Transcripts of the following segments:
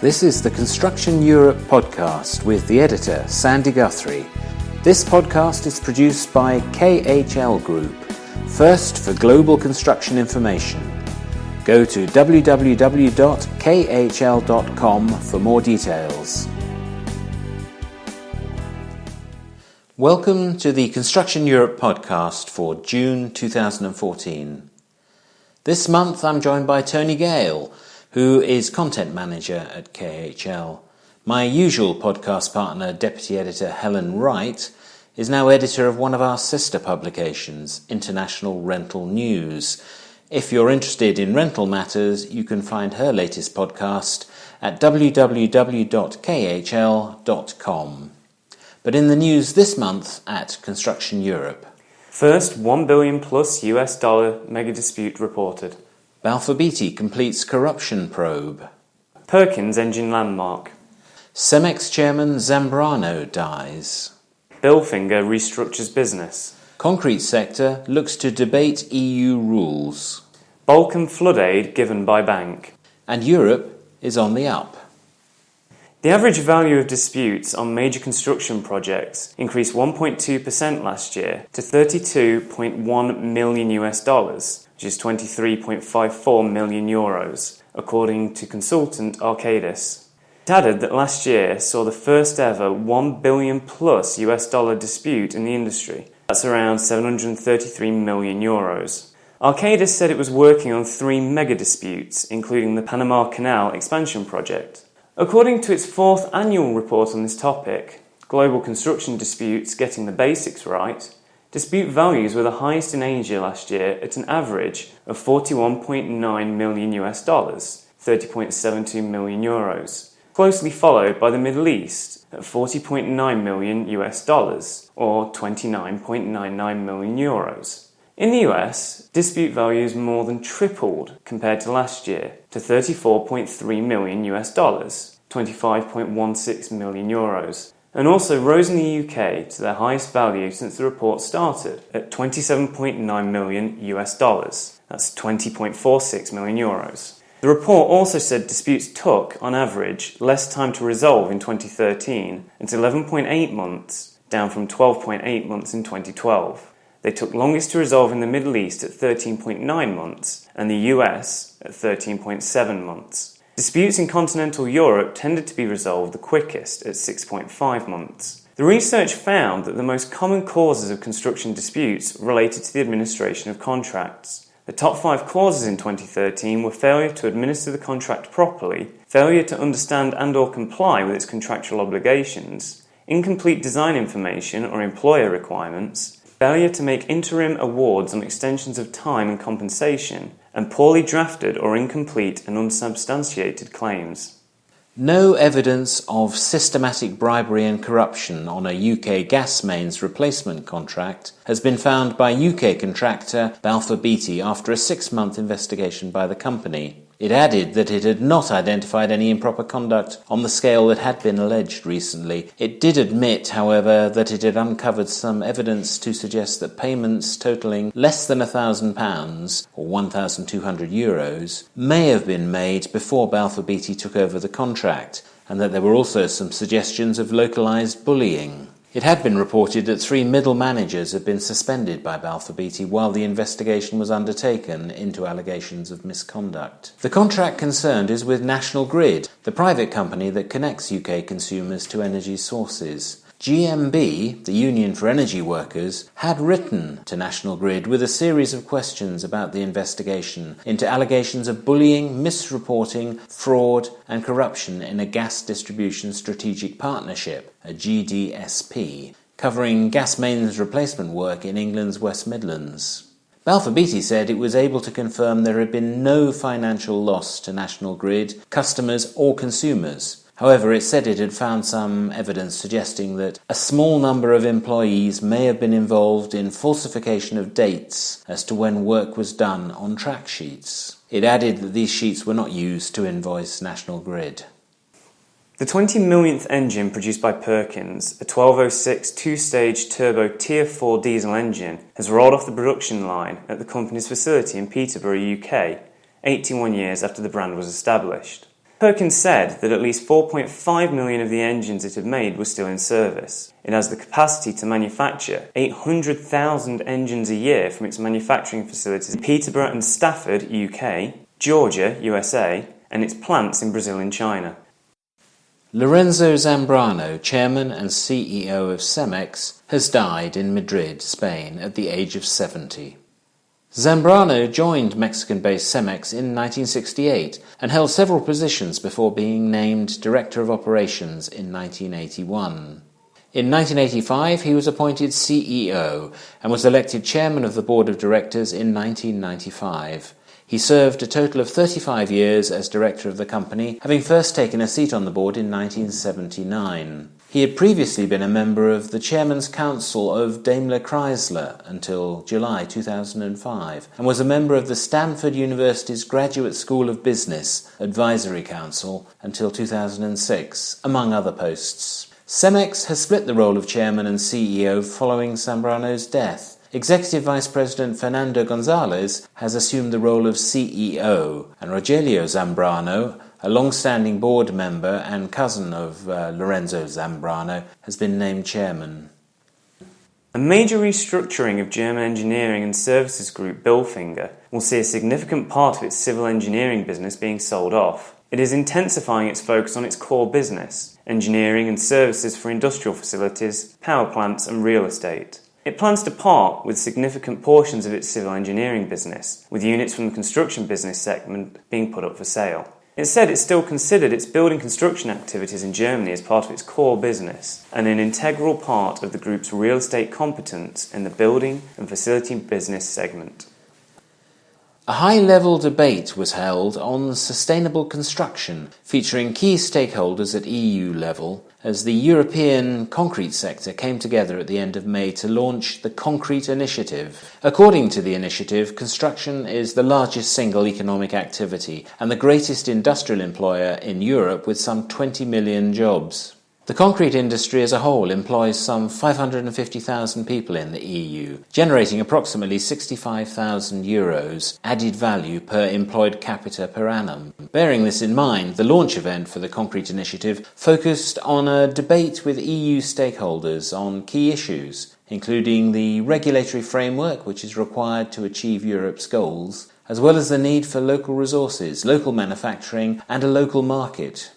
This is the Construction Europe podcast with the editor, Sandy Guthrie. This podcast is produced by KHL Group, first for global construction information. Go to www.khl.com for more details. Welcome to the Construction Europe podcast for June 2014. This month I'm joined by Tony Gale, who is content manager at KHL. My usual podcast partner, deputy editor Helen Wright, is now editor of one of our sister publications, International Rental News. If you're interested in rental matters, you can find her latest podcast at www.khl.com. But in the news this month at Construction Europe. First $1 billion plus US dollar mega dispute reported. Balfour Beatty completes corruption probe. Perkins engine landmark. Cemex chairman Zambrano dies. Bilfinger restructures business. Concrete sector looks to debate EU rules. Balkan flood aid given by bank. And Europe is on the up. The average value of disputes on major construction projects increased 1.2% last year to $32.1 million US dollars, which is 23.54 million euros, according to consultant Arcadis. It added that last year saw the first ever $1 billion plus US dollar dispute in the industry. That's around 733 million euros. Arcadis said it was working on 3 mega disputes, including the Panama Canal expansion project. According to its 4th annual report on this topic, Global Construction Disputes Getting the Basics Right, dispute values were the highest in Asia last year at an average of 41.9 million US dollars, 30.72 million euros, closely followed by the Middle East at 40.9 million US dollars, or 29.99 million euros. In the US, dispute values more than tripled compared to last year to 34.3 million US dollars, 25.16 million euros, and also rose in the UK to their highest value since the report started at 27.9 million US dollars. That's 20.46 million euros. The report also said disputes took, on average, less time to resolve in 2013 at 11.8 months, down from 12.8 months in 2012. They took longest to resolve in the Middle East at 13.9 months and the US at 13.7 months. Disputes in continental Europe tended to be resolved the quickest at 6.5 months. The research found that the most common causes of construction disputes related to the administration of contracts. The top 5 causes in 2013 were failure to administer the contract properly, failure to understand and/or comply with its contractual obligations, incomplete design information or employer requirements, failure to make interim awards on extensions of time and compensation, and poorly drafted or incomplete and unsubstantiated claims. No evidence of systematic bribery and corruption on a UK gas mains replacement contract has been found by UK contractor Balfour Beatty after a 6-month investigation by the company. It added that it had not identified any improper conduct on the scale that had been alleged recently. It did admit, however, that it had uncovered some evidence to suggest that payments totalling less than £1,000 or €1,200 may have been made before Balfour Beatty took over the contract, and that there were also some suggestions of localised bullying. It had been reported that 3 middle managers had been suspended by Balfour Beatty while the investigation was undertaken into allegations of misconduct. The contract concerned is with National Grid, the private company that connects UK consumers to energy sources. GMB, the Union for Energy Workers, had written to National Grid with a series of questions about the investigation into allegations of bullying, misreporting, fraud and corruption in a gas distribution strategic partnership, a GDSP, covering gas mains replacement work in England's West Midlands. Balfour Beatty said it was able to confirm there had been no financial loss to National Grid, customers or consumers. However, it said it had found some evidence suggesting that a small number of employees may have been involved in falsification of dates as to when work was done on track sheets. It added that these sheets were not used to invoice National Grid. The 20 millionth engine produced by Perkins, a 1206 two-stage turbo Tier 4 diesel engine, has rolled off the production line at the company's facility in Peterborough, UK, 81 years after the brand was established. Perkins said that at least 4.5 million of the engines it had made were still in service. It has the capacity to manufacture 800,000 engines a year from its manufacturing facilities in Peterborough and Stafford, UK, Georgia, USA, and its plants in Brazil and China. Lorenzo Zambrano, chairman and CEO of Cemex, has died in Madrid, Spain, at the age of 70. Zambrano joined Mexican-based Cemex in 1968 and held several positions before being named Director of Operations in 1981. In 1985, he was appointed CEO and was elected Chairman of the Board of Directors in 1995. He served a total of 35 years as director of the company, having first taken a seat on the board in 1979. He had previously been a member of the Chairman's Council of Daimler Chrysler until July 2005, and was a member of the Stanford University's Graduate School of Business Advisory Council until 2006, among other posts. Cemex has split the role of Chairman and CEO following Zambrano's death. Executive Vice President Fernando Gonzalez has assumed the role of CEO, and Rogelio Zambrano, a long-standing board member and cousin of Lorenzo Zambrano, has been named chairman. A major restructuring of German engineering and services group Bilfinger will see a significant part of its civil engineering business being sold off. It is intensifying its focus on its core business, engineering and services for industrial facilities, power plants and real estate. It plans to part with significant portions of its civil engineering business, with units from the construction business segment being put up for sale. It said it still considered its building construction activities in Germany as part of its core business and an integral part of the group's real estate competence in the building and facility business segment. A high-level debate was held on sustainable construction, featuring key stakeholders at EU level, as the European concrete sector came together at the end of May to launch the Concrete Initiative. According to the initiative, construction is the largest single economic activity and the greatest industrial employer in Europe with some 20 million jobs. The concrete industry as a whole employs some 550,000 people in the EU, generating approximately €65,000 added value per employed capita per annum. Bearing this in mind, the launch event for the Concrete Initiative focused on a debate with EU stakeholders on key issues, including the regulatory framework which is required to achieve Europe's goals, as well as the need for local resources, local manufacturing, and a local market.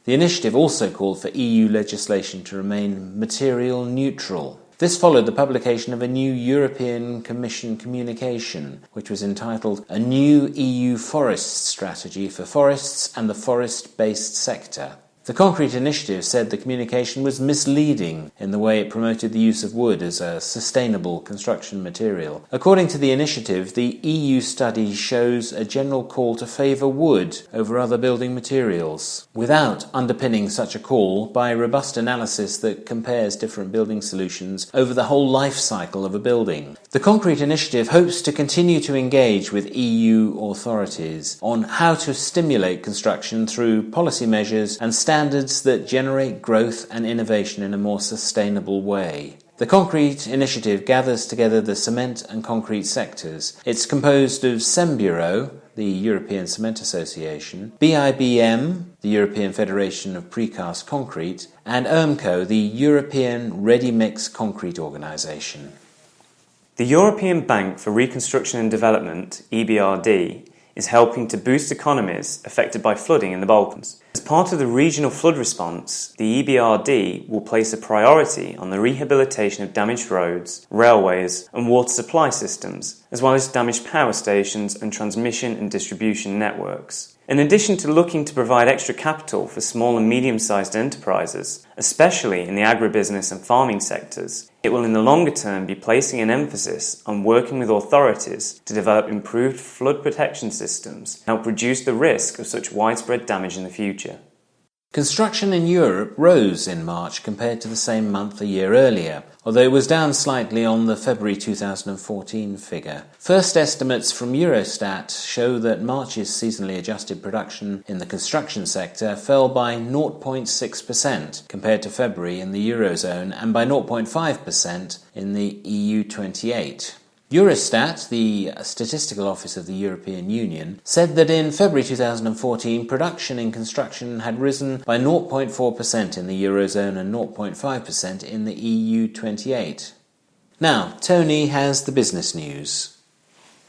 The initiative also called for EU legislation to remain material neutral. This followed the publication of a new European Commission communication, which was entitled A New EU Forest Strategy for Forests and the Forest-Based Sector. The Concrete Initiative said the communication was misleading in the way it promoted the use of wood as a sustainable construction material. According to the initiative, the EU study shows a general call to favour wood over other building materials, without underpinning such a call by robust analysis that compares different building solutions over the whole life cycle of a building. The Concrete Initiative hopes to continue to engage with EU authorities on how to stimulate construction through policy measures and standards that generate growth and innovation in a more sustainable way. The Concrete Initiative gathers together the cement and concrete sectors. It's composed of Cembureau, the European Cement Association, BIBM, the European Federation of Precast Concrete, and ERMCO, the European Ready-Mix Concrete Organisation. The European Bank for Reconstruction and Development, EBRD, is helping to boost economies affected by flooding in the Balkans. As part of the regional flood response, the EBRD will place a priority on the rehabilitation of damaged roads, railways and water supply systems, as well as damaged power stations and transmission and distribution networks. In addition to looking to provide extra capital for small and medium-sized enterprises, especially in the agribusiness and farming sectors, it will in the longer term be placing an emphasis on working with authorities to develop improved flood protection systems and help reduce the risk of such widespread damage in the future. Construction in Europe rose in March compared to the same month a year earlier, although it was down slightly on the February 2014 figure. First estimates from Eurostat show that March's seasonally adjusted production in the construction sector fell by 0.6% compared to February in the Eurozone and by 0.5% in the EU 28. Eurostat, the statistical office of the European Union, said that in February 2014, production in construction had risen by 0.4% in the Eurozone and 0.5% in the EU 28. Now, Tony has the business news.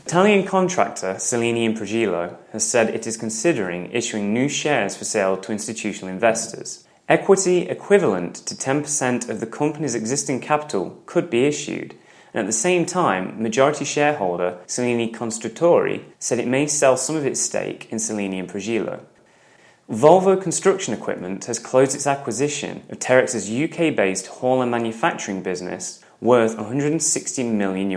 Italian contractor Cellini and Prugillo has said it is considering issuing new shares for sale to institutional investors. Equity equivalent to 10% of the company's existing capital could be issued, and at the same time, majority shareholder Cellini Costruttori said it may sell some of its stake in Cellini and Prugillo. Volvo Construction Equipment has closed its acquisition of Terex's UK-based haul and manufacturing business worth $160 million.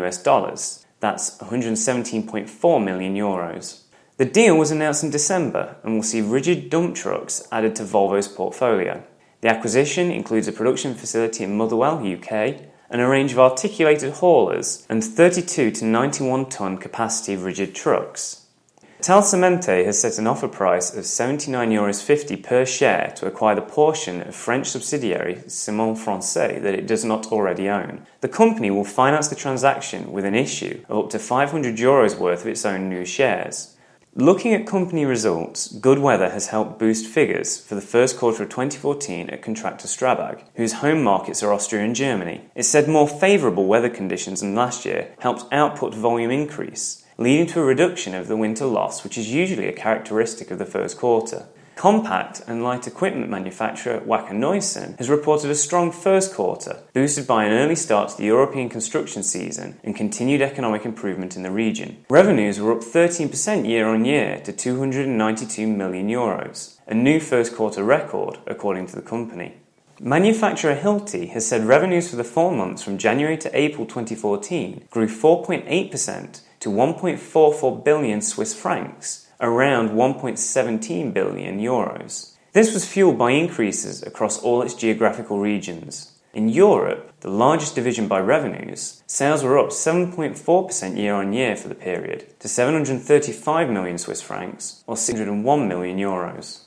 That's 117.4 million euros. The deal was announced in December and will see rigid dump trucks added to Volvo's portfolio. The acquisition includes a production facility in Motherwell, UK, and a range of articulated haulers and 32 to 91 tonne capacity rigid trucks. Italcementi has set an offer price of €79.50 per share to acquire the portion of French subsidiary Ciments Français that it does not already own. The company will finance the transaction with an issue of up to €500 worth of its own new shares. Looking at company results, good weather has helped boost figures for the first quarter of 2014 at contractor Strabag, whose home markets are Austria and Germany. It said more favourable weather conditions than last year helped output volume increase, leading to a reduction of the winter loss, which is usually a characteristic of the first quarter. Compact and light equipment manufacturer Wacker Neuson has reported a strong first quarter, boosted by an early start to the European construction season and continued economic improvement in the region. Revenues were up 13% year-on-year to €292 million, a new first quarter record according to the company. Manufacturer Hilti has said revenues for the 4 months from January to April 2014 grew 4.8% to 1.44 billion Swiss francs, around 1.17 billion euros. This was fueled by increases across all its geographical regions. In Europe, the largest division by revenues, sales were up 7.4% year-on-year for the period to 735 million Swiss francs or 601 million euros.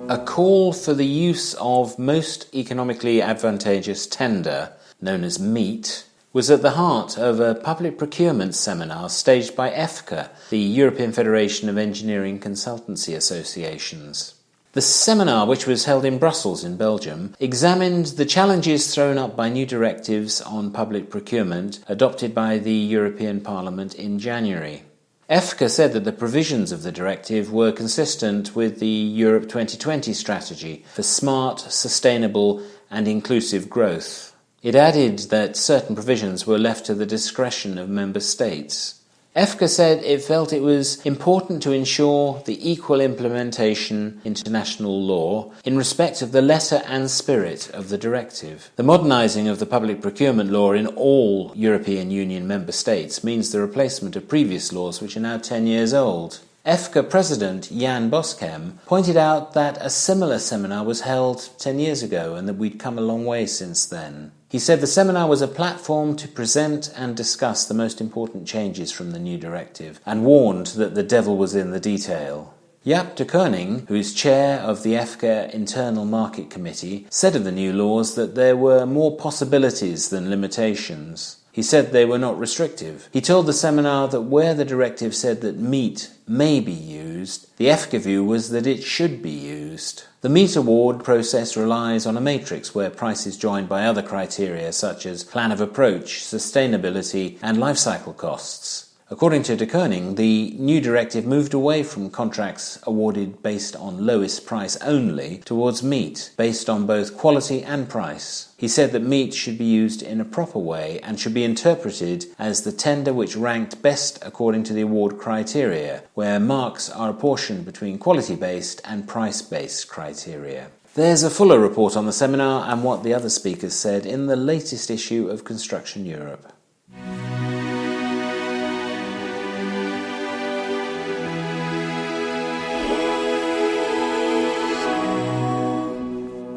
A call for the use of most economically advantageous tender, known as MEAT, was at the heart of a public procurement seminar staged by EFCA, the European Federation of Engineering Consultancy Associations. The seminar, which was held in Brussels in Belgium, examined the challenges thrown up by new directives on public procurement adopted by the European Parliament in January. EFCA said that the provisions of the directive were consistent with the Europe 2020 strategy for smart, sustainable and inclusive growth. It added that certain provisions were left to the discretion of member states. EFCA said it felt it was important to ensure the equal implementation international law in respect of the letter and spirit of the directive. The modernising of the public procurement law in all European Union member states means the replacement of previous laws which are now 10 years old. EFCA President Jan Boskem pointed out that a similar seminar was held 10 years ago and that we'd come a long way since then. He said the seminar was a platform to present and discuss the most important changes from the new directive and warned that the devil was in the detail. Jaap de Koning, who is chair of the EFCA Internal Market Committee, said of the new laws that there were more possibilities than limitations. He said they were not restrictive. He told the seminar that where the directive said that meat may be used, the EFCA view was that it should be used. The meat award process relies on a matrix where price is joined by other criteria such as plan of approach, sustainability and life cycle costs. According to de Koning, the new directive moved away from contracts awarded based on lowest price only towards meat, based on both quality and price. He said that meat should be used in a proper way and should be interpreted as the tender which ranked best according to the award criteria, where marks are apportioned between quality-based and price-based criteria. There's a fuller report on the seminar and what the other speakers said in the latest issue of Construction Europe.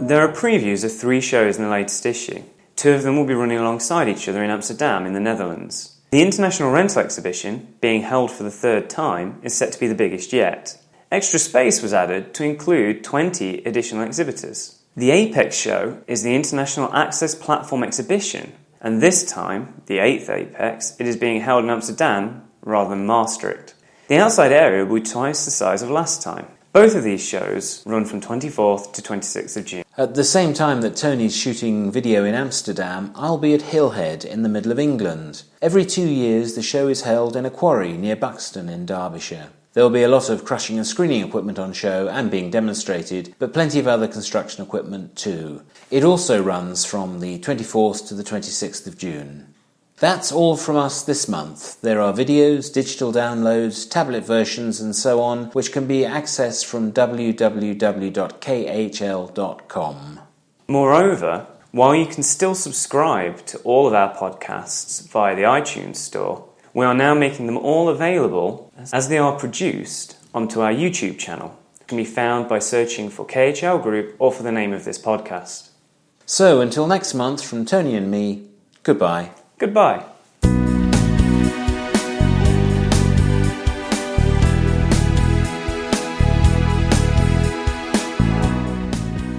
There are previews of 3 shows in the latest issue. 2 of them will be running alongside each other in Amsterdam in the Netherlands. The International Rental Exhibition, being held for the 3rd time, is set to be the biggest yet. Extra space was added to include 20 additional exhibitors. The Apex show is the International Access Platform exhibition, and this time, the 8th Apex, it is being held in Amsterdam rather than Maastricht. The outside area will be twice the size of last time. Both of these shows run from 24th to 26th of June. At the same time that Tony's shooting video in Amsterdam, I'll be at Hillhead in the middle of England. Every 2 years the show is held in a quarry near Buxton in Derbyshire. There will be a lot of crushing and screening equipment on show and being demonstrated, but plenty of other construction equipment too. It also runs from the 24th to the 26th of June. That's all from us this month. There are videos, digital downloads, tablet versions and so on, which can be accessed from www.khl.com. Moreover, while you can still subscribe to all of our podcasts via the iTunes store, we are now making them all available as they are produced onto our YouTube channel. It can be found by searching for KHL Group or for the name of this podcast. So until next month, from Tony and me, goodbye. Goodbye.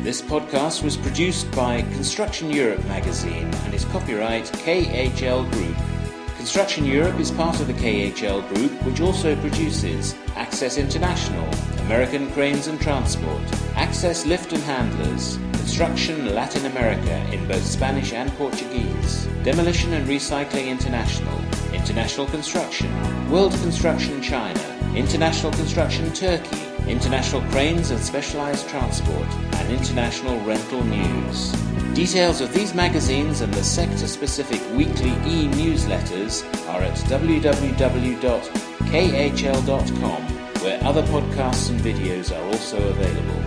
This podcast was produced by Construction Europe magazine and is copyright KHL Group. Construction Europe is part of the KHL Group, which also produces Access International, American Cranes and Transport, Access Lift and Handlers, Construction Latin America in both Spanish and Portuguese, Demolition and Recycling International, International Construction, World Construction China, International Construction Turkey, International Cranes and Specialized Transport, and International Rental News. Details of these magazines and the sector-specific weekly e-newsletters are at www.khl.com, where other podcasts and videos are also available.